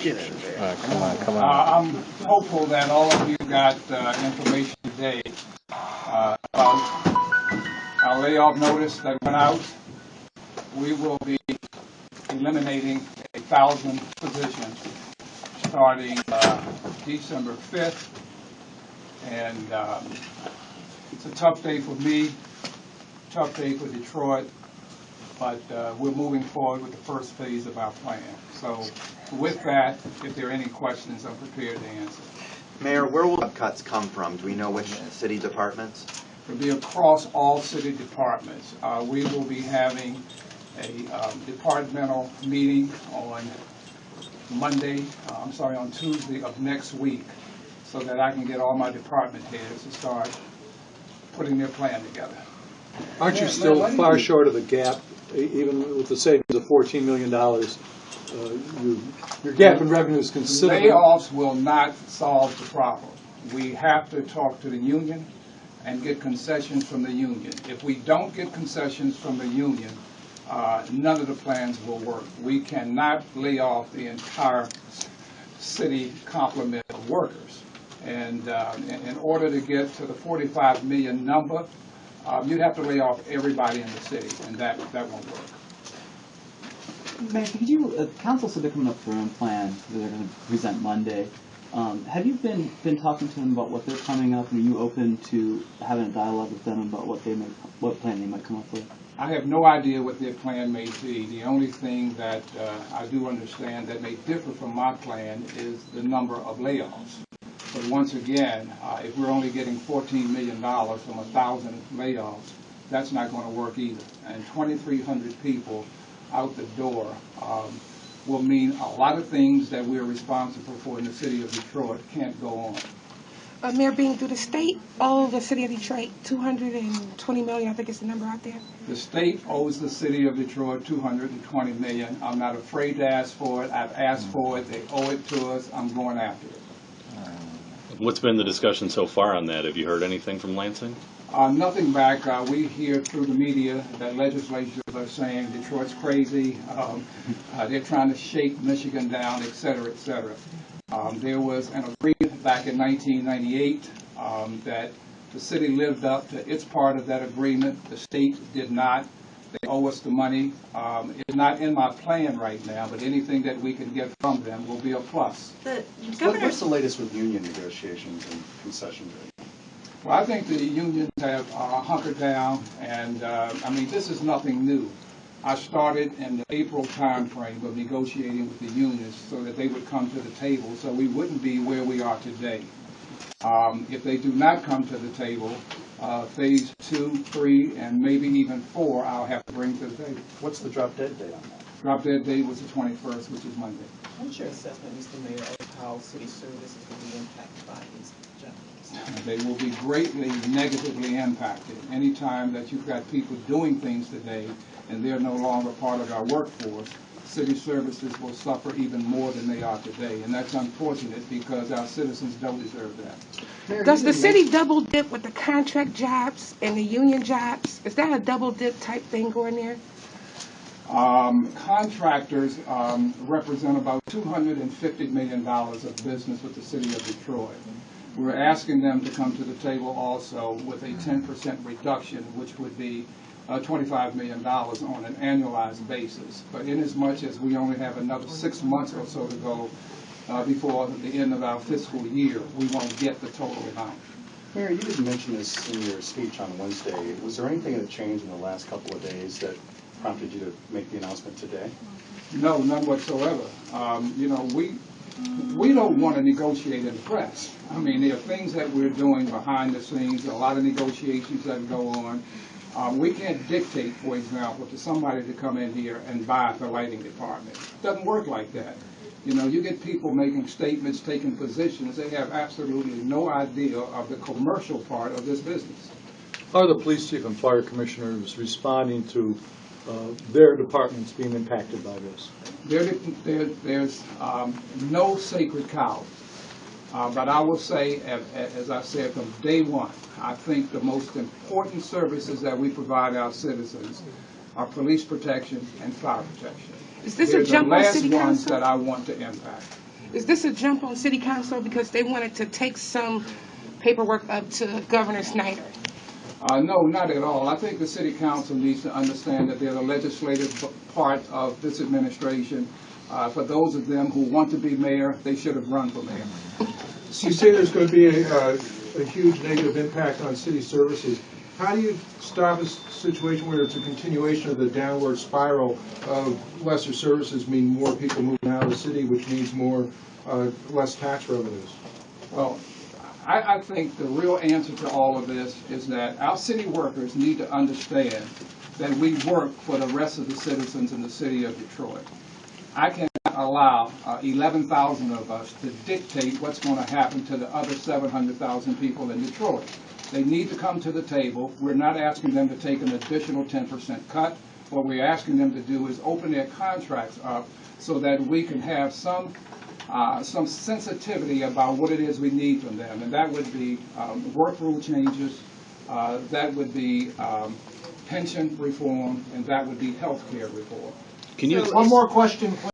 Get in there. Come on, come on. I'm hopeful that all of you got information today about our layoff notice that went out. We will be eliminating 1,000 positions starting December 5th. And it's a tough day for me, tough day for Detroit, but we're moving forward with the first phase of our plan. So with that, if there are any questions, I'm prepared to answer. Mayor, where will the cuts come from? Do we know which city departments? It'll be across all city departments. We will be having a departmental meeting on on Tuesday of next week, so that I can get all my department heads to start putting their plan together. Aren't you still far short of the gap, even with the savings of $14 million? Your gap in revenue is considerable. Layoffs will not solve the problem. We have to talk to the union and get concessions from the union. If we don't get concessions from the union, none of the plans will work. We cannot lay off the entire city complement of workers. And in order to get to the 45 million number, you'd have to lay off everybody in the city, and that won't work. Mayor, could you, council said they're coming up with their own plan that they're going to present Monday. Have you been talking to them about what they're coming up, and are you open to having a dialogue with them about what plan they might come up with? I have no idea what their plan may be. The only thing that I do understand that may differ from my plan is the number of layoffs. But once again, if we're only getting $14 million from 1,000 layoffs, that's not going to work either. And 2,300 people out the door will mean a lot of things that we're responsible for in the city of Detroit can't go on. Mayor Bean, do the state owe the city of Detroit $220 million? I think it's the number out there. The state owes the city of Detroit $220 million. I'm not afraid to ask for it. I've asked for it. They owe it to us. I'm going after it. What's been the discussion so far on that? Have you heard anything from Lansing? Nothing back. We hear through the media that legislatures are saying Detroit's crazy. They're trying to shake Michigan down, et cetera, et cetera. There was an agreement back in 1998 that the city lived up to its part of that agreement. The state did not. They owe us the money. It's not in my plan right now, but anything that we can get from them will be a plus. What's the latest with union negotiations and concessions? Well, I think the unions have hunkered down, and I mean, this is nothing new. I started in the April time frame of negotiating with the unions so that they would come to the table so we wouldn't be where we are today. If they do not come to the table, phase 2, 3, and maybe even 4, I'll have to bring to the table. What's the drop dead date on that? Drop dead date was the 21st, which is Monday. What's your assessment, Mr. Mayor, of how city services will be impacted by these judgments? They will be greatly negatively impacted. Anytime that you've got people doing things today and they're no longer part of our workforce, city services will suffer even more than they are today. And that's unfortunate because our citizens don't deserve that. Does the city double dip with the contract jobs and the union jobs? Is that a double dip type thing going there? Contractors represent about $250 million of business with the city of Detroit. We're asking them to come to the table also with a 10% reduction, which would be $25 million on an annualized basis. But inasmuch as we only have another 6 months or so to go before the end of our fiscal year, we won't get the total amount. Mayor, you didn't mention this in your speech on Wednesday. Was there anything that changed in the last couple of days that prompted you to make the announcement today? No, none whatsoever. You know, we don't want to negotiate in the press. I mean, there are things that we're doing behind the scenes, a lot of negotiations that go on. We can't dictate, for example, to somebody to come in here and buy the lighting department. It doesn't work like that. You know, you get people making statements, taking positions. They have absolutely no idea of the commercial part of this business. Are the police chief and fire commissioners responding to their departments being impacted by this? There's no sacred cows. But I will say, as I said from day one, I think the most important services that we provide our citizens are police protection and fire protection. Is this a jump on city council? They're the last ones that I want to impact. Is this a jump on city council because they wanted to take some paperwork up to Governor Snyder? No, not at all. I think the city council needs to understand that they're the legislative part of this administration. For those of them who want to be mayor, they should have run for mayor. You say there's going to be a huge negative impact on city services. How do you stop a situation where it's a continuation of the downward spiral of lesser services, mean more people moving out of the city, which means less tax revenues? Well, I think the real answer to all of this is that our city workers need to understand that we work for the rest of the citizens in the city of Detroit. I cannot allow 11,000 of us to dictate what's going to happen to the other 700,000 people in Detroit. They need to come to the table. We're not asking them to take an additional 10% cut. What we're asking them to do is open their contracts up so that we can have some sensitivity about what it is we need from them. And that would be work rule changes, that would be pension reform, and that would be health care reform. Can you One more question, please.